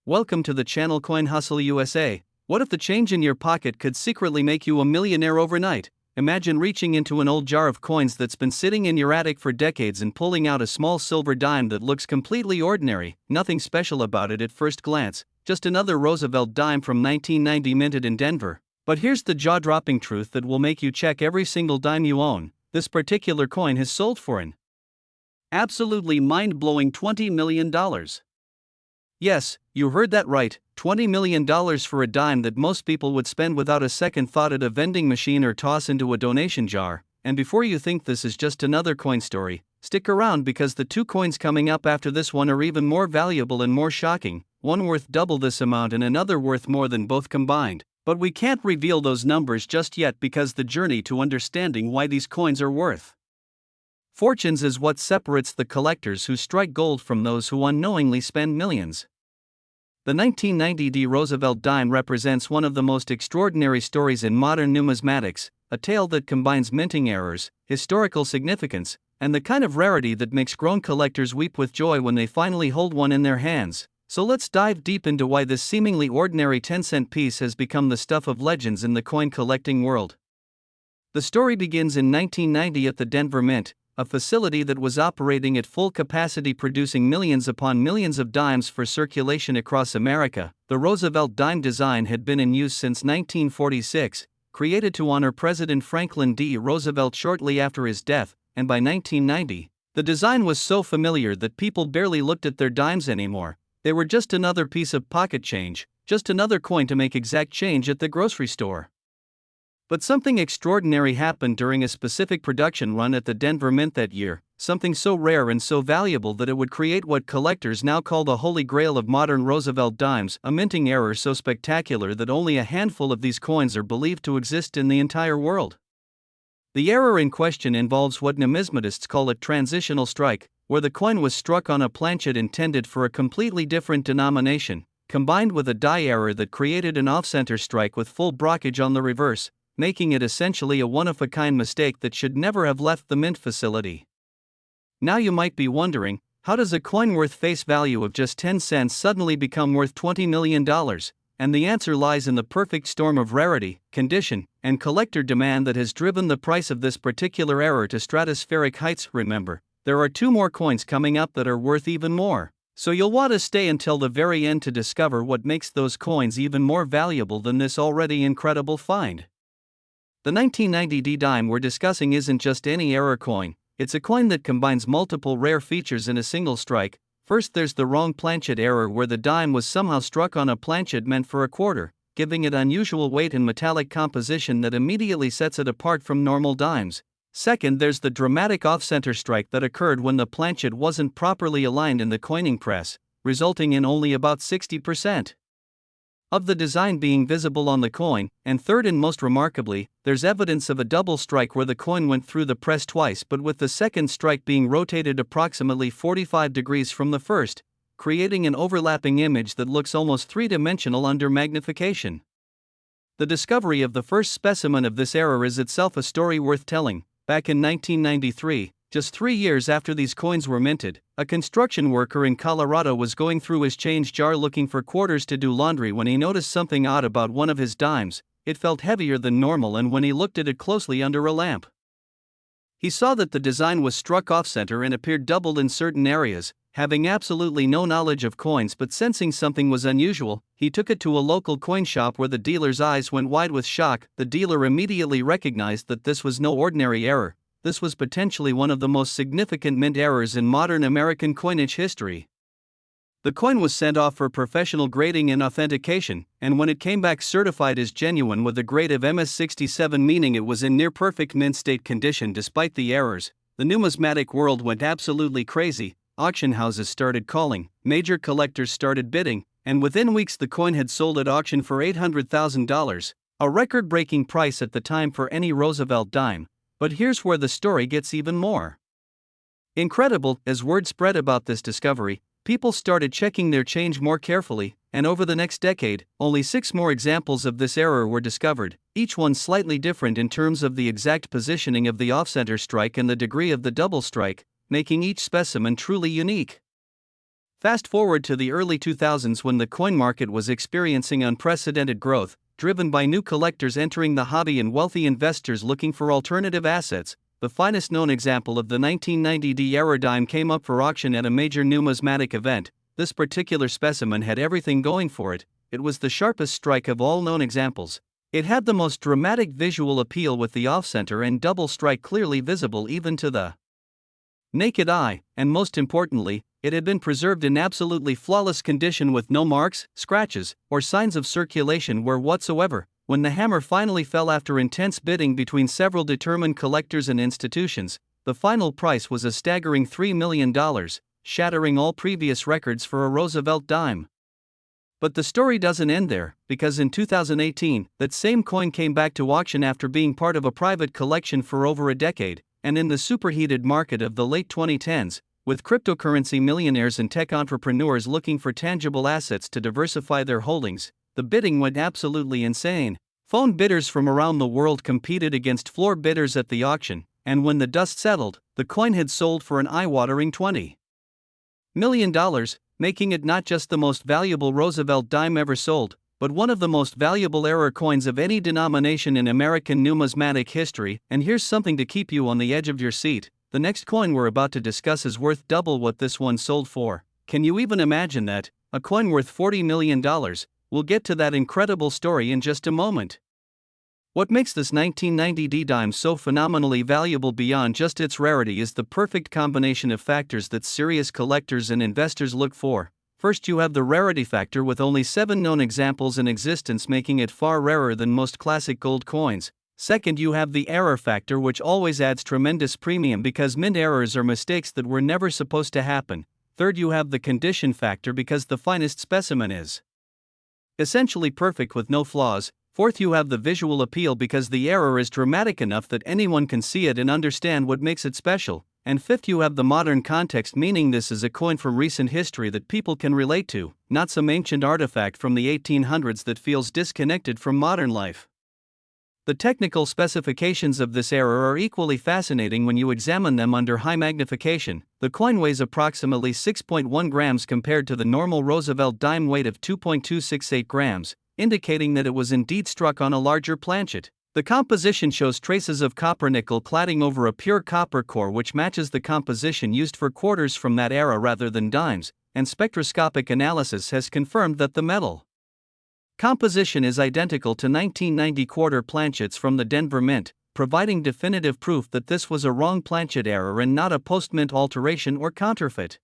Welcome to the channel Coin Hustle USA. What if the change in your pocket could secretly make you a millionaire overnight? Imagine reaching into an old jar of coins that's been sitting in your attic for decades and pulling out a small silver dime that looks completely ordinary, nothing special about it at first glance, just another Roosevelt dime from 1990 minted in Denver. But here's the jaw-dropping truth that will make you check every single dime you own. This particular coin has sold for an absolutely mind-blowing $20 million. Yes, you heard that right, $20 million for a dime that most people would spend without a second thought at a vending machine or toss into a donation jar. And before you think this is just another coin story, stick around because the two coins coming up after this one are even more valuable and more shocking, one worth double this amount and another worth more than both combined. But we can't reveal those numbers just yet because the journey to understanding why these coins are worth fortunes is what separates the collectors who strike gold from those who unknowingly spend millions. The 1990 THREE Roosevelt dime represents one of the most extraordinary stories in modern numismatics, a tale that combines minting errors, historical significance, and the kind of rarity that makes grown collectors weep with joy when they finally hold one in their hands. So let's dive deep into why this seemingly ordinary 10-cent piece has become the stuff of legends in the coin collecting world. The story begins in 1990 at the Denver Mint, a facility that was operating at full capacity producing millions upon millions of dimes for circulation across America. The Roosevelt dime design had been in use since 1946, created to honor President Franklin D. Roosevelt shortly after his death, and by 1990, the design was so familiar that people barely looked at their dimes anymore. They were just another piece of pocket change, just another coin to make exact change at the grocery store. But something extraordinary happened during a specific production run at the Denver Mint that year, something so rare and so valuable that it would create what collectors now call the holy grail of modern Roosevelt dimes, a minting error so spectacular that only a handful of these coins are believed to exist in the entire world. The error in question involves what numismatists call a transitional strike, where the coin was struck on a planchet intended for a completely different denomination, combined with a die error that created an off-center strike with full brokerage on the reverse, making it essentially a one-of-a-kind mistake that should never have left the mint facility. Now you might be wondering, how does a coin worth face value of just 10 cents suddenly become worth $20 million? And the answer lies in the perfect storm of rarity, condition, and collector demand that has driven the price of this particular error to stratospheric heights. Remember, there are two more coins coming up that are worth even more, so you'll want to stay until the very end to discover what makes those coins even more valuable than this already incredible find. The 1990 D dime we're discussing isn't just any error coin, it's a coin that combines multiple rare features in a single strike. First, there's the wrong planchet error where the dime was somehow struck on a planchet meant for a quarter, giving it unusual weight and metallic composition that immediately sets it apart from normal dimes. Second, there's the dramatic off-center strike that occurred when the planchet wasn't properly aligned in the coining press, resulting in only about 60% of the design being visible on the coin. And third, and most remarkably, there's evidence of a double strike where the coin went through the press twice, but with the second strike being rotated approximately 45 degrees from the first, creating an overlapping image that looks almost three-dimensional under magnification. The discovery of the first specimen of this error is itself a story worth telling. Back in 1993, just 3 years after these coins were minted, a construction worker in Colorado was going through his change jar looking for quarters to do laundry when he noticed something odd about one of his dimes. It felt heavier than normal, and when he looked at it closely under a lamp, he saw that the design was struck off-center and appeared doubled in certain areas. Having absolutely no knowledge of coins but sensing something was unusual, he took it to a local coin shop where the dealer's eyes went wide with shock. The dealer immediately recognized that this was no ordinary error. This was potentially one of the most significant mint errors in modern American coinage history. The coin was sent off for professional grading and authentication, and when it came back certified as genuine with a grade of MS67, meaning it was in near perfect mint state condition despite the errors, the numismatic world went absolutely crazy. Auction houses started calling, major collectors started bidding, and within weeks the coin had sold at auction for $800,000, a record-breaking price at the time for any Roosevelt dime. But here's where the story gets even more incredible. As word spread about this discovery, people started checking their change more carefully, and over the next decade, only 6 more examples of this error were discovered, each one slightly different in terms of the exact positioning of the off-center strike and the degree of the double strike, making each specimen truly unique. Fast forward to the early 2000s when the coin market was experiencing unprecedented growth, driven by new collectors entering the hobby and wealthy investors looking for alternative assets. The finest known example of the 1990 error dime came up for auction at a major numismatic event. This particular specimen had everything going for it. It was the sharpest strike of all known examples. It had the most dramatic visual appeal with the off-center and double strike clearly visible even to the naked eye, and most importantly, it had been preserved in absolutely flawless condition with no marks, scratches, or signs of circulation wear whatsoever. When the hammer finally fell after intense bidding between several determined collectors and institutions, the final price was a staggering $3 million, shattering all previous records for a Roosevelt dime. But the story doesn't end there, because in 2018, that same coin came back to auction after being part of a private collection for over a decade, and in the superheated market of the late 2010s, with cryptocurrency millionaires and tech entrepreneurs looking for tangible assets to diversify their holdings, the bidding went absolutely insane. Phone bidders from around the world competed against floor bidders at the auction, and when the dust settled, the coin had sold for an eye-watering $20 million, making it not just the most valuable Roosevelt dime ever sold, but one of the most valuable error coins of any denomination in American numismatic history. And here's something to keep you on the edge of your seat: the next coin we're about to discuss is worth double what this one sold for. Can you even imagine that? A coin worth $40 million? We'll get to that incredible story in just a moment. What makes this 1990 D-dime so phenomenally valuable beyond just its rarity is the perfect combination of factors that serious collectors and investors look for. First, you have the rarity factor, with only 7 known examples in existence, making it far rarer than most classic gold coins. Second, you have the error factor, which always adds tremendous premium because mint errors are mistakes that were never supposed to happen. Third, you have the condition factor, because the finest specimen is essentially perfect with no flaws. Fourth, you have the visual appeal, because the error is dramatic enough that anyone can see it and understand what makes it special. And fifth, you have the modern context, meaning this is a coin from recent history that people can relate to, not some ancient artifact from the 1800s that feels disconnected from modern life. The technical specifications of this error are equally fascinating when you examine them under high magnification. The coin weighs approximately 6.1 grams compared to the normal Roosevelt dime weight of 2.268 grams, indicating that it was indeed struck on a larger planchet. The composition shows traces of copper nickel cladding over a pure copper core, which matches the composition used for quarters from that era rather than dimes, and spectroscopic analysis has confirmed that the metal composition is identical to 1990 quarter planchets from the Denver Mint, providing definitive proof that this was a wrong planchet error and not a post-mint alteration or counterfeit.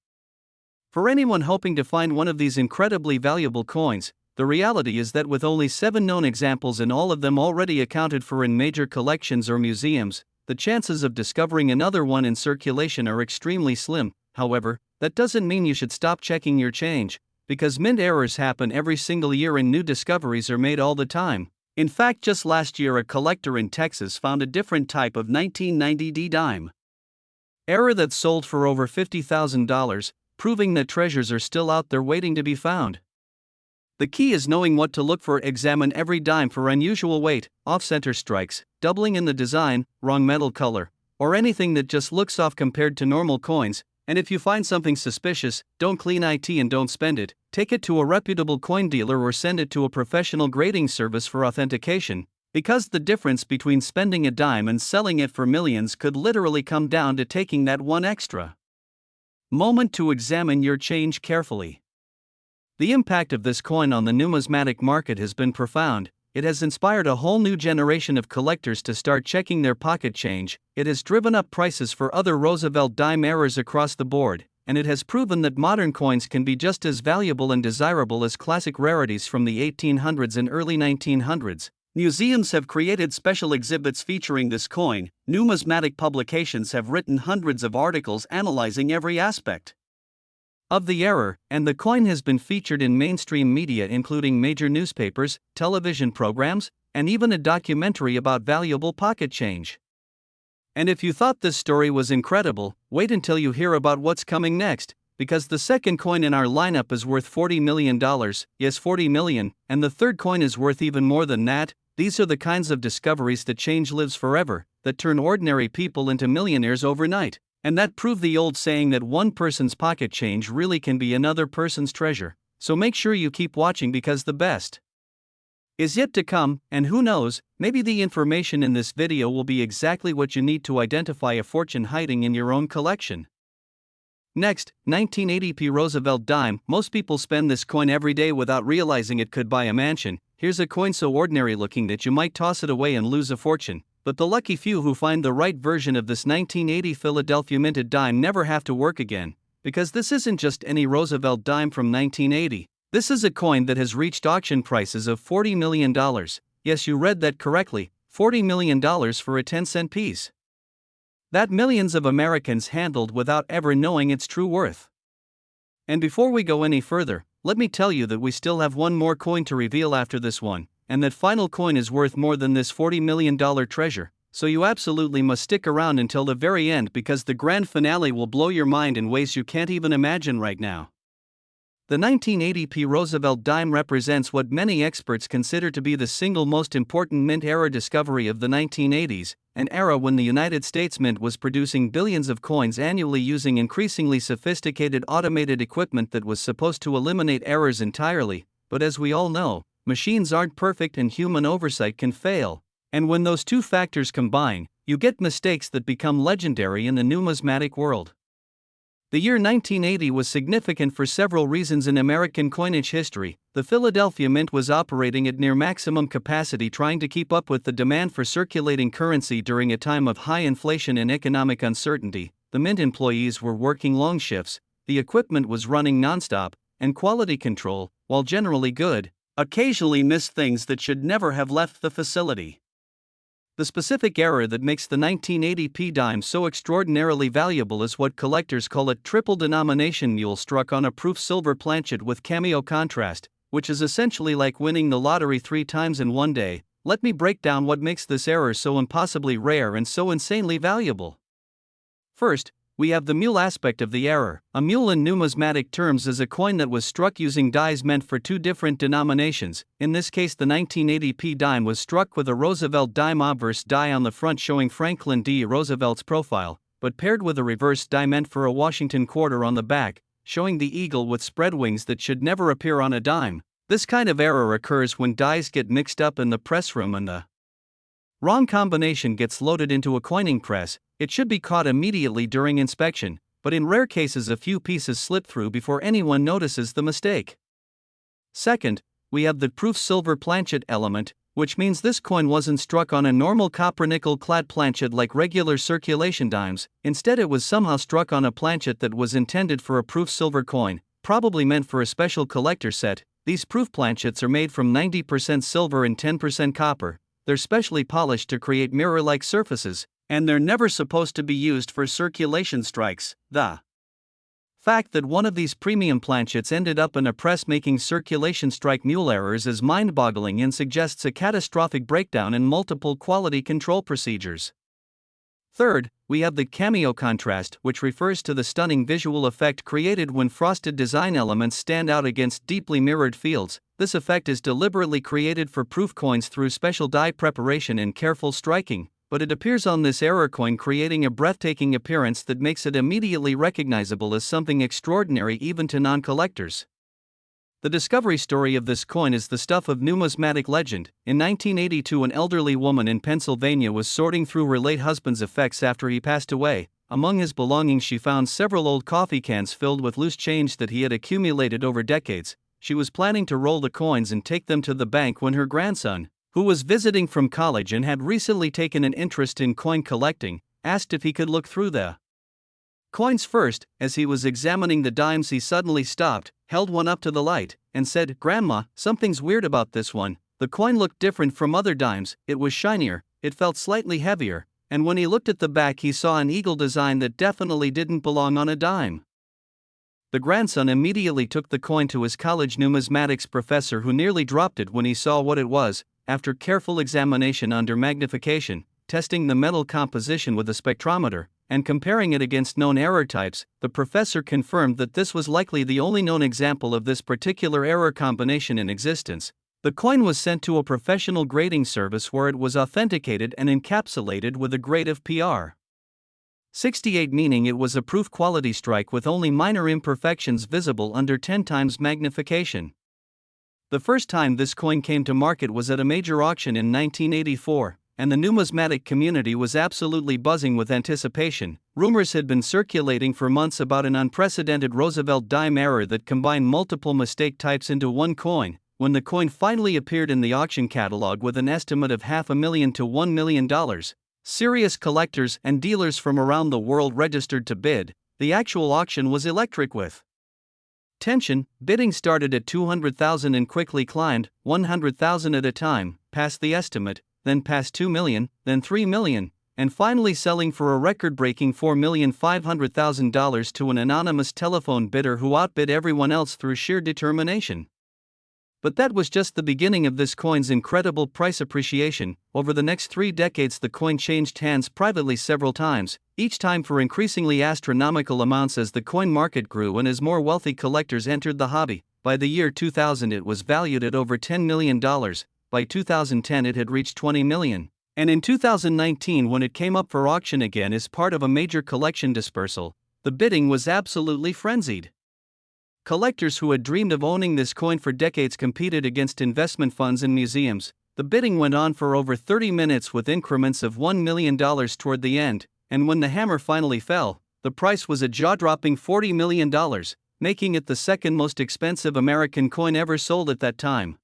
For anyone hoping to find one of these incredibly valuable coins, the reality is that with only 7 known examples and all of them already accounted for in major collections or museums, the chances of discovering another one in circulation are extremely slim. However, that doesn't mean you should stop checking your change, because mint errors happen every single year and new discoveries are made all the time. In fact, just last year a collector in Texas found a different type of 1990 D-dime error that sold for over $50,000, proving that treasures are still out there waiting to be found. The key is knowing what to look for. Examine every dime for unusual weight, off-center strikes, doubling in the design, wrong metal color, or anything that just looks off compared to normal coins. And if you find something suspicious, don't clean IT and don't spend it. Take it to a reputable coin dealer or send it to a professional grading service for authentication, because the difference between spending a dime and selling it for millions could literally come down to taking that one extra moment to examine your change carefully. The impact of this coin on the numismatic market has been profound. It has inspired a whole new generation of collectors to start checking their pocket change. It has driven up prices for other Roosevelt dime errors across the board, and it has proven that modern coins can be just as valuable and desirable as classic rarities from the 1800s and early 1900s. Museums have created special exhibits featuring this coin. Numismatic publications have written hundreds of articles analyzing every aspect of the error, and the coin has been featured in mainstream media including major newspapers, television programs, and even a documentary about valuable pocket change. And if you thought this story was incredible, wait until you hear about what's coming next, because the second coin in our lineup is worth $40 million, yes, $40 million, and the third coin is worth even more than that. These are the kinds of discoveries that change lives forever, that turn ordinary people into millionaires overnight. And that proved the old saying that one person's pocket change really can be another person's treasure. So make sure you keep watching because the best is yet to come, and who knows, maybe the information in this video will be exactly what you need to identify a fortune hiding in your own collection. Next, 1980 Roosevelt dime. Most people spend this coin every day without realizing it could buy a mansion. Here's a coin so ordinary looking that you might toss it away and lose a fortune. But the lucky few who find the right version of this 1980 Philadelphia minted dime never have to work again. Because this isn't just any Roosevelt dime from 1980. This is a coin that has reached auction prices of $40 million. Yes, you read that correctly, $40 million for a 10-cent piece. That millions of Americans handled without ever knowing its true worth. And before we go any further, let me tell you that we still have one more coin to reveal after this one, and that final coin is worth more than this $40 million treasure, so you absolutely must stick around until the very end because the grand finale will blow your mind in ways you can't even imagine right now. The 1980 Roosevelt dime represents what many experts consider to be the single most important mint era discovery of the 1980s, an era when the United States Mint was producing billions of coins annually using increasingly sophisticated automated equipment that was supposed to eliminate errors entirely, but as we all know, machines aren't perfect and human oversight can fail, and when those two factors combine, you get mistakes that become legendary in the numismatic world. The year 1980 was significant for several reasons in American coinage history. The Philadelphia Mint was operating at near maximum capacity, trying to keep up with the demand for circulating currency during a time of high inflation and economic uncertainty. The Mint employees were working long shifts, the equipment was running nonstop, and quality control, while generally good, occasionally missed things that should never have left the facility. The specific error that makes the 1980 dime so extraordinarily valuable is what collectors call a triple denomination mule struck on a proof silver planchet with cameo contrast, which is essentially like winning the lottery 3 times in one day. Let me break down what makes this error so impossibly rare and so insanely valuable. First, we have the mule aspect of the error. A mule in numismatic terms is a coin that was struck using dies meant for 2 different denominations. In this case, the 1980 dime was struck with a Roosevelt dime obverse die on the front showing Franklin D. Roosevelt's profile, but paired with a reverse die meant for a Washington quarter on the back, showing the eagle with spread wings that should never appear on a dime. This kind of error occurs when dies get mixed up in the press room and the wrong combination gets loaded into a coining press. It should be caught immediately during inspection, but in rare cases a few pieces slip through before anyone notices the mistake. Second, we have the proof silver planchet element, which means this coin wasn't struck on a normal copper nickel clad planchet like regular circulation dimes. Instead, it was somehow struck on a planchet that was intended for a proof silver coin, probably meant for a special collector set. These proof planchets are made from 90% silver and 10% copper. They're specially polished to create mirror-like surfaces, and they're never supposed to be used for circulation strikes. The fact that one of these premium planchets ended up in a press making circulation strike mule errors is mind-boggling and suggests a catastrophic breakdown in multiple quality control procedures. Third, we have the cameo contrast, which refers to the stunning visual effect created when frosted design elements stand out against deeply mirrored fields. This effect is deliberately created for proof coins through special die preparation and careful striking, but it appears on this error coin, creating a breathtaking appearance that makes it immediately recognizable as something extraordinary even to non-collectors. The discovery story of this coin is the stuff of numismatic legend. In 1982, an elderly woman in Pennsylvania was sorting through her late husband's effects after he passed away. Among his belongings, she found several old coffee cans filled with loose change that he had accumulated over decades. She was planning to roll the coins and take them to the bank when her grandson, who was visiting from college and had recently taken an interest in coin collecting, asked if he could look through the coins first. As he was examining the dimes, he suddenly stopped, held one up to the light, and said, "Grandma, something's weird about this one." The coin looked different from other dimes. It was shinier, it felt slightly heavier, and when he looked at the back he saw an eagle design that definitely didn't belong on a dime. The grandson immediately took the coin to his college numismatics professor, who nearly dropped it when he saw what it was. After careful examination under magnification, testing the metal composition with a spectrometer, and comparing it against known error types, the professor confirmed that this was likely the only known example of this particular error combination in existence. The coin was sent to a professional grading service where it was authenticated and encapsulated with a grade of PR. 68 meaning it was a proof quality strike with only minor imperfections visible under 10 times magnification. The first time this coin came to market was at a major auction in 1984, and the numismatic community was absolutely buzzing with anticipation. Rumors had been circulating for months about an unprecedented Roosevelt dime error that combined multiple mistake types into one coin. When the coin finally appeared in the auction catalog with an estimate of $500,000 to $1 million, serious collectors and dealers from around the world registered to bid. The actual auction was electric with tension. Bidding started at $200,000 and quickly climbed, $100,000 at a time, past the estimate, then past $2 million, then $3 million, and finally selling for a record-breaking $4,500,000 to an anonymous telephone bidder who outbid everyone else through sheer determination. But that was just the beginning of this coin's incredible price appreciation. Over the next 3 decades, the coin changed hands privately several times, each time for increasingly astronomical amounts as the coin market grew and as more wealthy collectors entered the hobby. By the year 2000, it was valued at over $10 million. By 2010, it had reached $20 million. And in 2019, when it came up for auction again as part of a major collection dispersal, the bidding was absolutely frenzied. Collectors who had dreamed of owning this coin for decades competed against investment funds and museums. The bidding went on for over 30 minutes with increments of $1 million toward the end, and when the hammer finally fell, the price was a jaw-dropping $40 million, making it the second most expensive American coin ever sold at that time.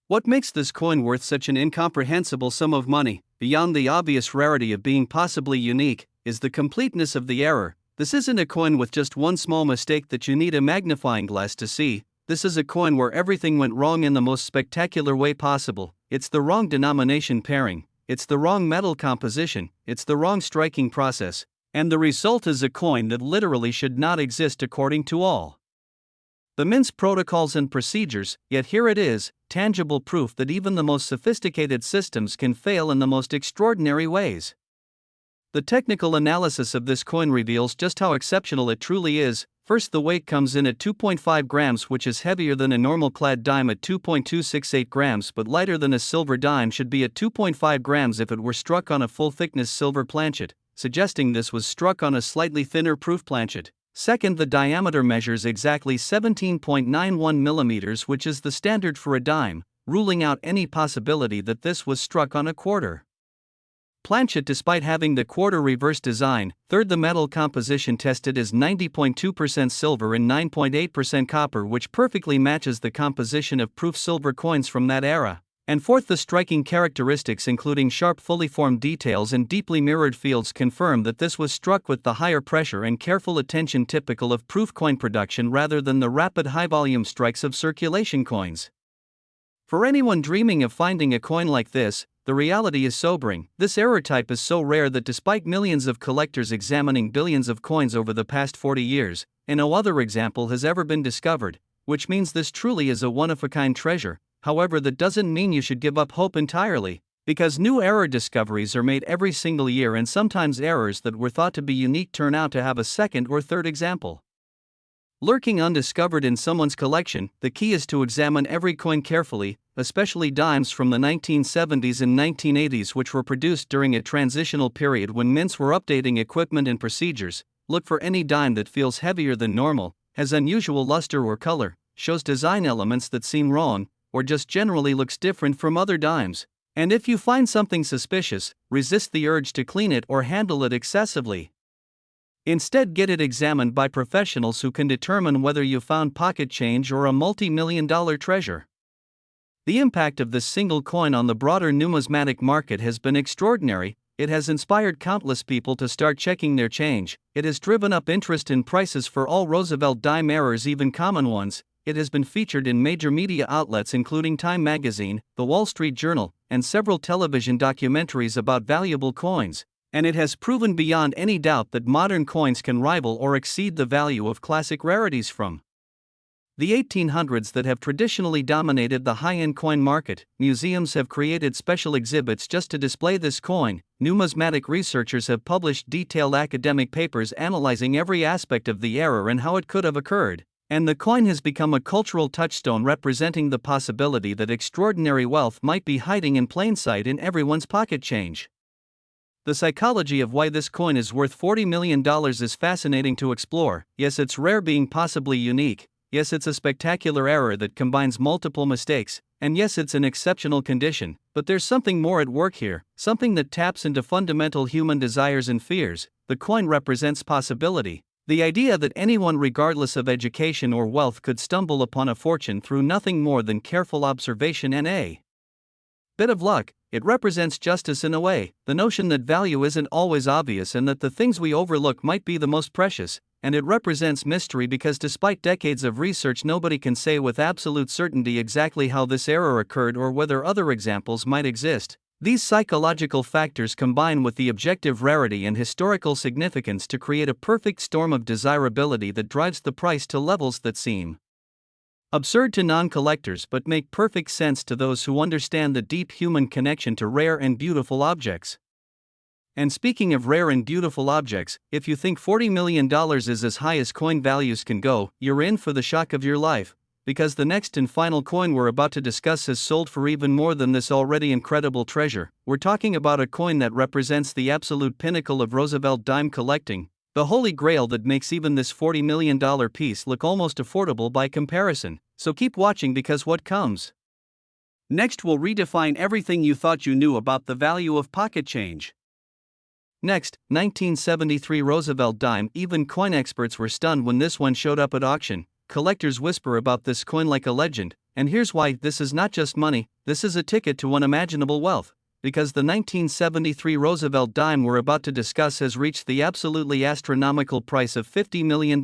What makes this coin worth such an incomprehensible sum of money, beyond the obvious rarity of being possibly unique, is the completeness of the error. This isn't a coin with just one small mistake that you need a magnifying glass to see. This is a coin where everything went wrong in the most spectacular way possible. It's the wrong denomination pairing, it's the wrong metal composition, it's the wrong striking process, and the result is a coin that literally should not exist according to all the mint's protocols and procedures. Yet here it is, tangible proof that even the most sophisticated systems can fail in the most extraordinary ways. The technical analysis of this coin reveals just how exceptional it truly is. First, the weight comes in at 2.5 grams, which is heavier than a normal clad dime at 2.268 grams, but lighter than a silver dime should be at 2.5 grams if it were struck on a full-thickness silver planchet, suggesting this was struck on a slightly thinner proof planchet. Second, the diameter measures exactly 17.91 millimeters, which is the standard for a dime, ruling out any possibility that this was struck on a quarter planchet despite having the quarter reverse design. Third, the metal composition tested is 90.2% silver and 9.8% copper, which perfectly matches the composition of proof silver coins from that era. And fourth, the striking characteristics including sharp fully formed details and deeply mirrored fields confirm that this was struck with the higher pressure and careful attention typical of proof coin production rather than the rapid high-volume strikes of circulation coins. For anyone dreaming of finding a coin like this, the reality is sobering. This error type is so rare that despite millions of collectors examining billions of coins over the past 40 years, no other example has ever been discovered, which means this truly is a one-of-a-kind treasure. However, that doesn't mean you should give up hope entirely, because new error discoveries are made every single year, and sometimes errors that were thought to be unique turn out to have a second or third example lurking undiscovered in someone's collection. The key is to examine every coin carefully, especially dimes from the 1970s and 1980s, which were produced during a transitional period when mints were updating equipment and procedures. Look for any dime that feels heavier than normal, has unusual luster or color, shows design elements that seem wrong, or just generally looks different from other dimes. And if you find something suspicious, resist the urge to clean it or handle it excessively. Instead, get it examined by professionals who can determine whether you found pocket change or a multi-million-dollar treasure. The impact of this single coin on the broader numismatic market has been extraordinary. It has inspired countless people to start checking their change. It has driven up interest in prices for all Roosevelt dime errors, even common ones. It has been featured in major media outlets including Time magazine, The Wall Street Journal, and several television documentaries about valuable coins. And it has proven beyond any doubt that modern coins can rival or exceed the value of classic rarities from the 1800s that have traditionally dominated the high-end coin market. Museums have created special exhibits just to display this coin. Numismatic researchers have published detailed academic papers analyzing every aspect of the error and how it could have occurred. And the coin has become a cultural touchstone representing the possibility that extraordinary wealth might be hiding in plain sight in everyone's pocket change. The psychology of why this coin is worth $40 million is fascinating to explore. Yes, it's rare, being possibly unique. Yes, it's a spectacular error that combines multiple mistakes. And yes, it's in exceptional condition. But there's something more at work here, something that taps into fundamental human desires and fears. The coin represents possibility. The idea that anyone, regardless of education or wealth, could stumble upon a fortune through nothing more than careful observation and a bit of luck. It represents justice in a way, the notion that value isn't always obvious and that the things we overlook might be the most precious. And it represents mystery because despite decades of research, nobody can say with absolute certainty exactly how this error occurred or whether other examples might exist. These psychological factors combine with the objective rarity and historical significance to create a perfect storm of desirability that drives the price to levels that seem absurd to non-collectors but make perfect sense to those who understand the deep human connection to rare and beautiful objects. And speaking of rare and beautiful objects, if you think $40 million is as high as coin values can go, you're in for the shock of your life, because the next and final coin we're about to discuss has sold for even more than this already incredible treasure. We're talking about a coin that represents the absolute pinnacle of Roosevelt dime collecting, the holy grail that makes even this $40 million piece look almost affordable by comparison. So keep watching, because what comes next will redefine everything you thought you knew about the value of pocket change. Next, 1973 Roosevelt dime. Even coin experts were stunned when this one showed up at auction. Collectors whisper about this coin like a legend, and here's why. This is not just money, this is a ticket to unimaginable wealth. Because the 1973 Roosevelt dime we're about to discuss has reached the absolutely astronomical price of $50 million,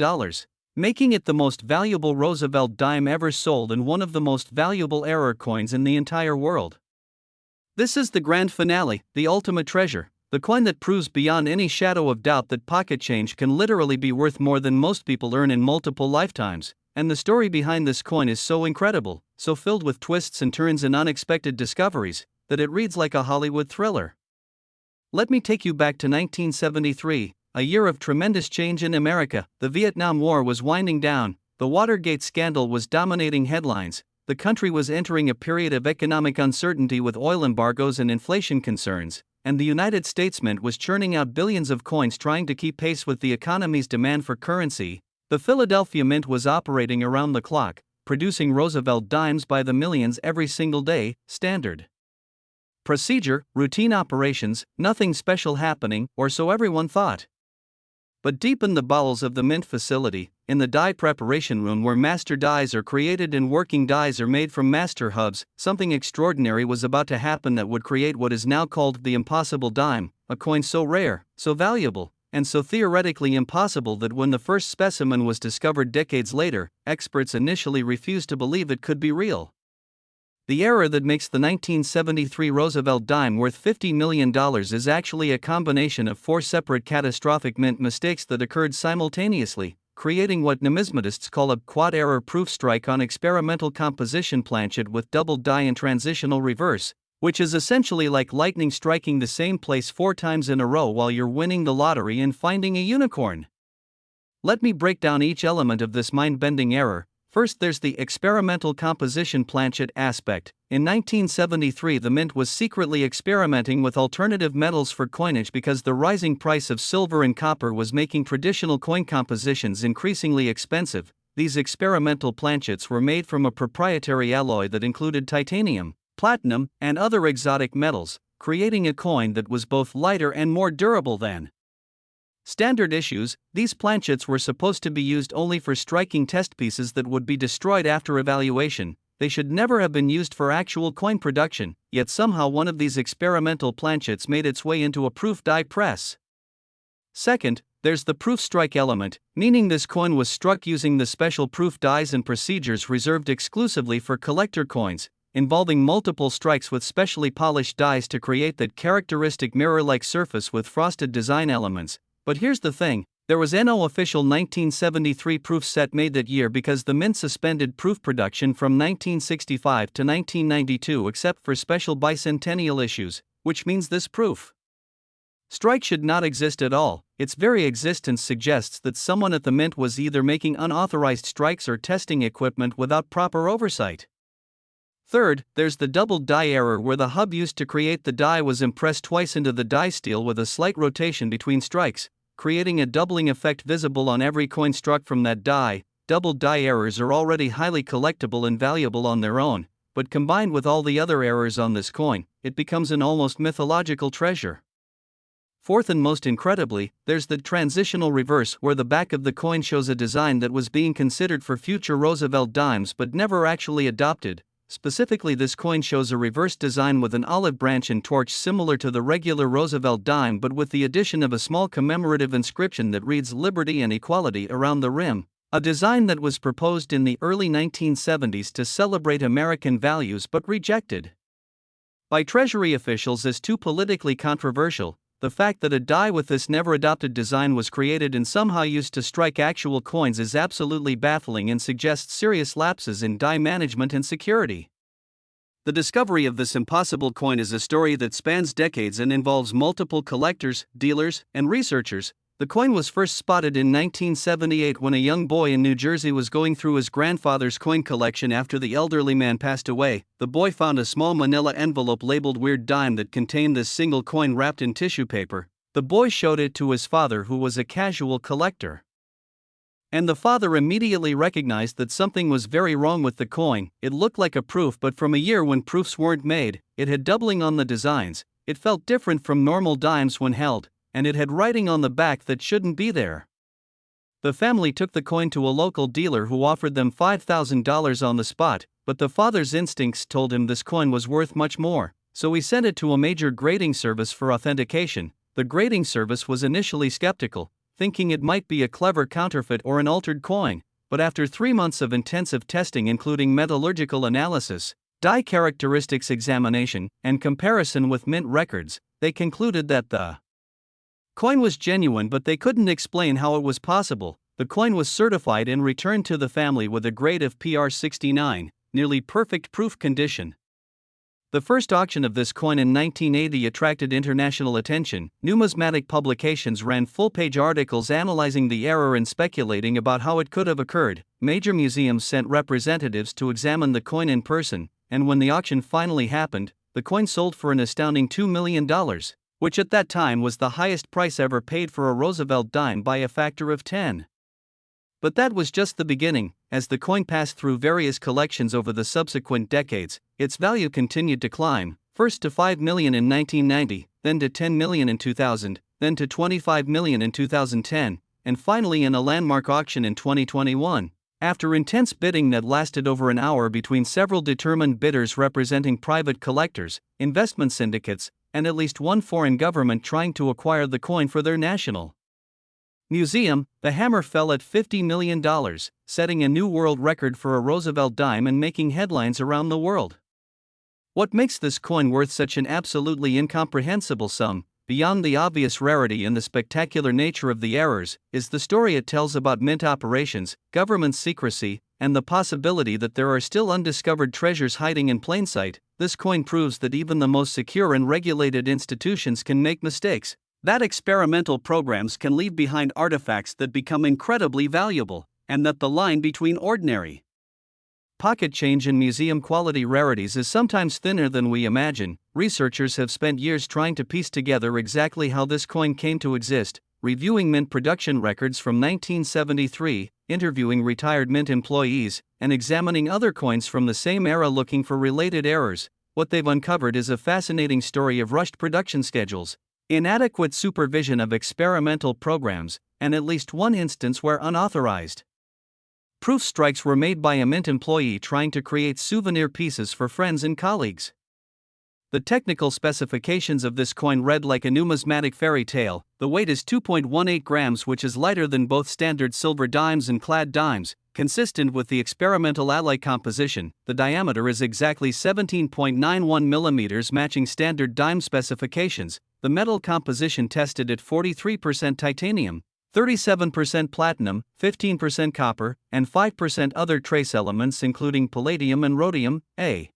making it the most valuable Roosevelt dime ever sold and one of the most valuable error coins in the entire world. This is the grand finale, the ultimate treasure. The coin that proves beyond any shadow of doubt that pocket change can literally be worth more than most people earn in multiple lifetimes. And the story behind this coin is so incredible, so filled with twists and turns and unexpected discoveries, that it reads like a Hollywood thriller. Let me take you back to 1973, a year of tremendous change in America. The Vietnam War was winding down, the Watergate scandal was dominating headlines, the country was entering a period of economic uncertainty with oil embargoes and inflation concerns, and the United States Mint was churning out billions of coins trying to keep pace with the economy's demand for currency. The Philadelphia Mint was operating around the clock, producing Roosevelt dimes by the millions every single day. Standard procedure, routine operations, nothing special happening, or so everyone thought. But deep in the bowels of the Mint facility, in the die preparation room where master dies are created and working dies are made from master hubs, something extraordinary was about to happen that would create what is now called the impossible dime, a coin so rare, so valuable, and so theoretically impossible that when the first specimen was discovered decades later, experts initially refused to believe it could be real. The error that makes the 1973 Roosevelt dime worth $50 million is actually a combination of four separate catastrophic mint mistakes that occurred simultaneously, creating what numismatists call a quad-error proof strike on experimental composition planchet with doubled die and transitional reverse, which is essentially like lightning striking the same place 4 times in a row while you're winning the lottery and finding a unicorn. Let me break down each element of this mind-bending error. First, there's the experimental composition planchet aspect. In 1973, the Mint was secretly experimenting with alternative metals for coinage because the rising price of silver and copper was making traditional coin compositions increasingly expensive. These experimental planchets were made from a proprietary alloy that included titanium, platinum, and other exotic metals, creating a coin that was both lighter and more durable than standard issues. These planchets were supposed to be used only for striking test pieces that would be destroyed after evaluation. They should never have been used for actual coin production, yet somehow one of these experimental planchets made its way into a proof die press. Second, there's the proof strike element, meaning this coin was struck using the special proof dies and procedures reserved exclusively for collector coins, involving multiple strikes with specially polished dies to create that characteristic mirror-like surface with frosted design elements. But here's the thing, there was no official 1973 proof set made that year because the Mint suspended proof production from 1965 to 1992 except for special bicentennial issues, which means this proof strike should not exist at all. Its very existence suggests that someone at the Mint was either making unauthorized strikes or testing equipment without proper oversight. Third, there's the double die error where the hub used to create the die was impressed twice into the die steel with a slight rotation between strikes, creating a doubling effect visible on every coin struck from that die. Double die errors are already highly collectible and valuable on their own, but combined with all the other errors on this coin, it becomes an almost mythological treasure. Fourth and most incredibly, there's the transitional reverse where the back of the coin shows a design that was being considered for future Roosevelt dimes but never actually adopted. Specifically, this coin shows a reverse design with an olive branch and torch similar to the regular Roosevelt dime but with the addition of a small commemorative inscription that reads "Liberty and Equality" around the rim, a design that was proposed in the early 1970s to celebrate American values but rejected by Treasury officials as too politically controversial. The fact that a die with this never adopted design was created and somehow used to strike actual coins is absolutely baffling and suggests serious lapses in die management and security. The discovery of this impossible coin is a story that spans decades and involves multiple collectors, dealers, and researchers. The coin was first spotted in 1978 when a young boy in New Jersey was going through his grandfather's coin collection after the elderly man passed away. The boy found a small manila envelope labeled "Weird Dime" that contained this single coin wrapped in tissue paper. The boy showed it to his father, who was a casual collector, and the father immediately recognized that something was very wrong with the coin. It looked like a proof, but from a year when proofs weren't made, it had doubling on the designs, it felt different from normal dimes when held, and it had writing on the back that shouldn't be there. The family took the coin to a local dealer who offered them $5,000 on the spot, but the father's instincts told him this coin was worth much more, so he sent it to a major grading service for authentication. The grading service was initially skeptical, thinking it might be a clever counterfeit or an altered coin, but after 3 months of intensive testing including metallurgical analysis, die characteristics examination, and comparison with mint records, they concluded that the coin was genuine, but they couldn't explain how it was possible. The coin was certified and returned to the family with a grade of PR 69, nearly perfect proof condition. The first auction of this coin in 1980 attracted international attention. Numismatic publications ran full-page articles analyzing the error and speculating about how it could have occurred. Major museums sent representatives to examine the coin in person, and when the auction finally happened, the coin sold for an astounding $2 million. Which at that time was the highest price ever paid for a Roosevelt dime by a factor of 10. But that was just the beginning. As the coin passed through various collections over the subsequent decades, its value continued to climb, first to $5 million in 1990, then to $10 million in 2000, then to $25 million in 2010, and finally in a landmark auction in 2021. After intense bidding that lasted over an hour between several determined bidders representing private collectors, investment syndicates, and at least one foreign government trying to acquire the coin for their national museum, the hammer fell at $50 million, setting a new world record for a Roosevelt dime and making headlines around the world. What makes this coin worth such an absolutely incomprehensible sum, beyond the obvious rarity and the spectacular nature of the errors, is the story it tells about mint operations, government secrecy, and the possibility that there are still undiscovered treasures hiding in plain sight. This coin proves that even the most secure and regulated institutions can make mistakes, that experimental programs can leave behind artifacts that become incredibly valuable, and that the line between ordinary pocket change and museum-quality rarities is sometimes thinner than we imagine. Researchers have spent years trying to piece together exactly how this coin came to exist, reviewing mint production records from 1973, interviewing retired mint employees, and examining other coins from the same era looking for related errors. What they've uncovered is a fascinating story of rushed production schedules, inadequate supervision of experimental programs, and at least one instance where unauthorized proof strikes were made by a mint employee trying to create souvenir pieces for friends and colleagues. The technical specifications of this coin read like a numismatic fairy tale. The weight is 2.18 grams, which is lighter than both standard silver dimes and clad dimes, consistent with the experimental alloy composition. The diameter is exactly 17.91 millimeters, matching standard dime specifications. The metal composition tested at 43% titanium, 37% platinum, 15% copper, and 5% other trace elements including palladium and rhodium, a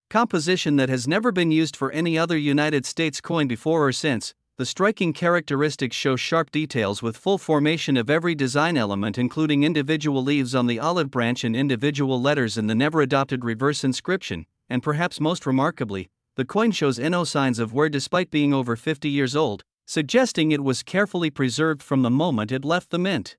composition that has never been used for any other United States coin before or since. The striking characteristics show sharp details with full formation of every design element, including individual leaves on the olive branch and individual letters in the never adopted reverse inscription, and perhaps most remarkably, the coin shows no signs of wear despite being over 50 years old, suggesting it was carefully preserved from the moment it left the mint.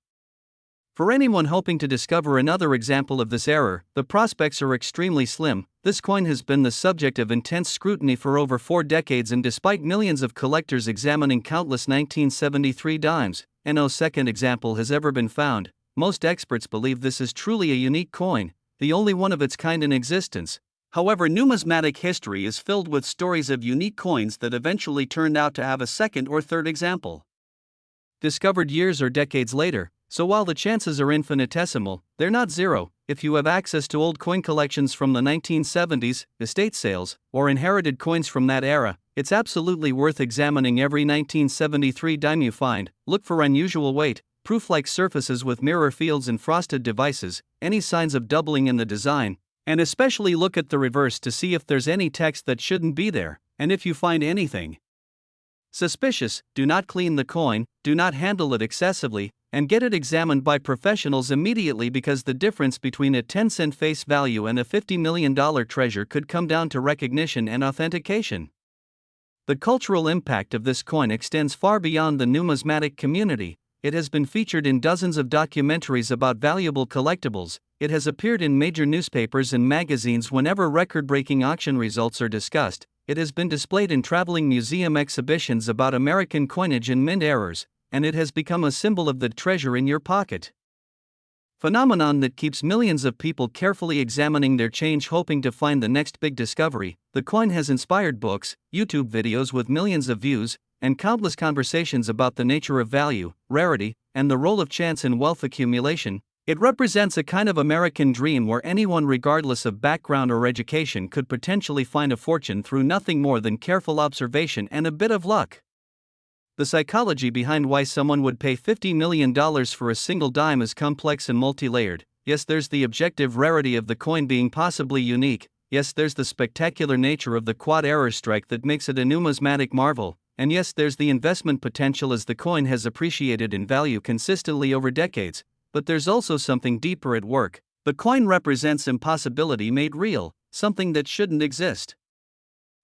For anyone hoping to discover another example of this error, the prospects are extremely slim. This coin has been the subject of intense scrutiny for over 4 decades, and despite millions of collectors examining countless 1973 dimes, no second example has ever been found. Most experts believe this is truly a unique coin, the only one of its kind in existence. However, numismatic history is filled with stories of unique coins that eventually turned out to have a second or third example discovered years or decades later. So while the chances are infinitesimal, they're not zero. If you have access to old coin collections from the 1970s, estate sales, or inherited coins from that era, it's absolutely worth examining every 1973 dime you find. Look for unusual weight, proof-like surfaces with mirror fields and frosted devices, any signs of doubling in the design, and especially look at the reverse to see if there's any text that shouldn't be there, and if you find anything suspicious, do not clean the coin, do not handle it excessively, and get it examined by professionals immediately, because the difference between a 10-cent face value and a $50 million treasure could come down to recognition and authentication. The cultural impact of this coin extends far beyond the numismatic community. It has been featured in dozens of documentaries about valuable collectibles. It has appeared in major newspapers and magazines whenever record-breaking auction results are discussed. It has been displayed in traveling museum exhibitions about American coinage and mint errors, and it has become a symbol of the treasure in your pocket phenomenon that keeps millions of people carefully examining their change, hoping to find the next big discovery. The coin has inspired books, YouTube videos with millions of views, and countless conversations about the nature of value, rarity, and the role of chance in wealth accumulation. It represents a kind of American dream where anyone, regardless of background or education, could potentially find a fortune through nothing more than careful observation and a bit of luck. The psychology behind why someone would pay $50 million for a single dime is complex and multi-layered. Yes, there's the objective rarity of the coin being possibly unique. Yes, there's the spectacular nature of the quad error strike that makes it a numismatic marvel. And yes, there's the investment potential as the coin has appreciated in value consistently over decades. But there's also something deeper at work. The coin represents impossibility made real, something that shouldn't exist.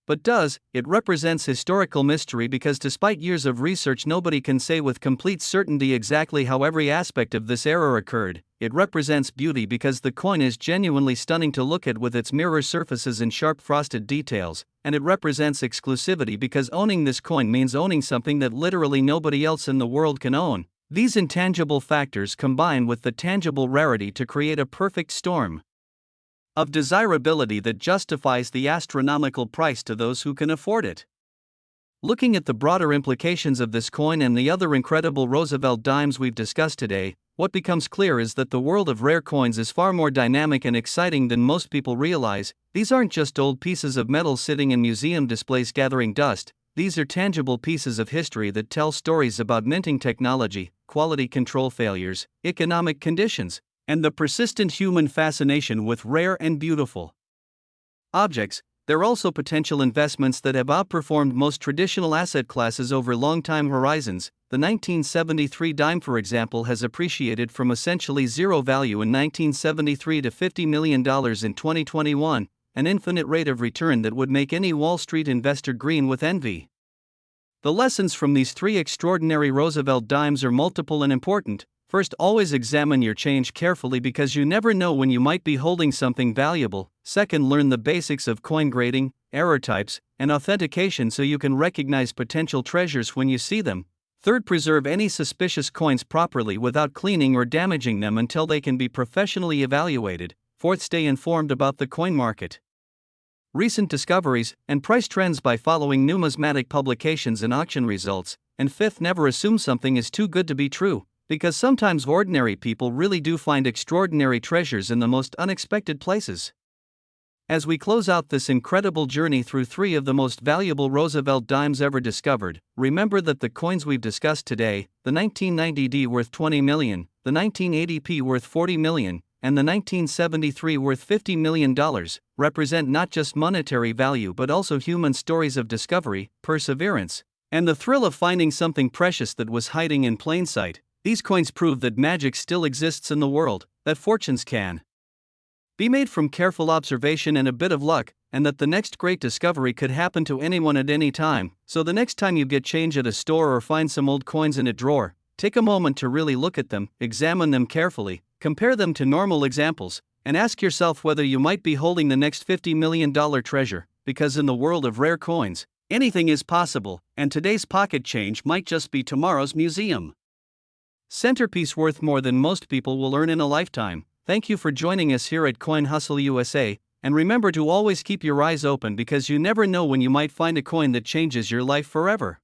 But does. It represents historical mystery, because despite years of research, nobody can say with complete certainty exactly how every aspect of this error occurred. It represents beauty because the coin is genuinely stunning to look at with its mirror surfaces and sharp frosted details, and it represents exclusivity because owning this coin means owning something that literally nobody else in the world can own. These intangible factors combine with the tangible rarity to create a perfect storm of desirability that justifies the astronomical price to those who can afford it. Looking at the broader implications of this coin and the other incredible Roosevelt dimes we've discussed today, what becomes clear is that the world of rare coins is far more dynamic and exciting than most people realize. These aren't just old pieces of metal sitting in museum displays gathering dust. These are tangible pieces of history that tell stories about minting technology, quality control failures, economic conditions, and the persistent human fascination with rare and beautiful objects. They're also potential investments that have outperformed most traditional asset classes over long time horizons. The 1973 dime, for example, has appreciated from essentially zero value in 1973 to $50 million in 2021, an infinite rate of return that would make any Wall Street investor green with envy. The lessons from these three extraordinary Roosevelt dimes are multiple and important. First, always examine your change carefully because you never know when you might be holding something valuable. Second, learn the basics of coin grading, error types, and authentication so you can recognize potential treasures when you see them. Third, preserve any suspicious coins properly without cleaning or damaging them until they can be professionally evaluated. Fourth, stay informed about the coin market, recent discoveries, and price trends by following numismatic publications and auction results. And fifth, never assume something is too good to be true, because sometimes ordinary people really do find extraordinary treasures in the most unexpected places. As we close out this incredible journey through three of the most valuable Roosevelt dimes ever discovered, remember that the coins we've discussed today, the 1990D worth $20 million, the 1980P worth $40 million, and the 1973 worth $50 million, represent not just monetary value but also human stories of discovery, perseverance, And the thrill of finding something precious that was hiding in plain sight. These coins prove that magic still exists in the world, that fortunes can be made from careful observation and a bit of luck, and that the next great discovery could happen to anyone at any time. So the next time you get change at a store or find some old coins in a drawer, take a moment to really look at them, examine them carefully, compare them to normal examples, and ask yourself whether you might be holding the next $50 million treasure, because in the world of rare coins, anything is possible, and today's pocket change might just be tomorrow's museum centerpiece worth more than most people will earn in a lifetime. Thank you for joining us here at Coin Hustle USA, and remember to always keep your eyes open because you never know when you might find a coin that changes your life forever.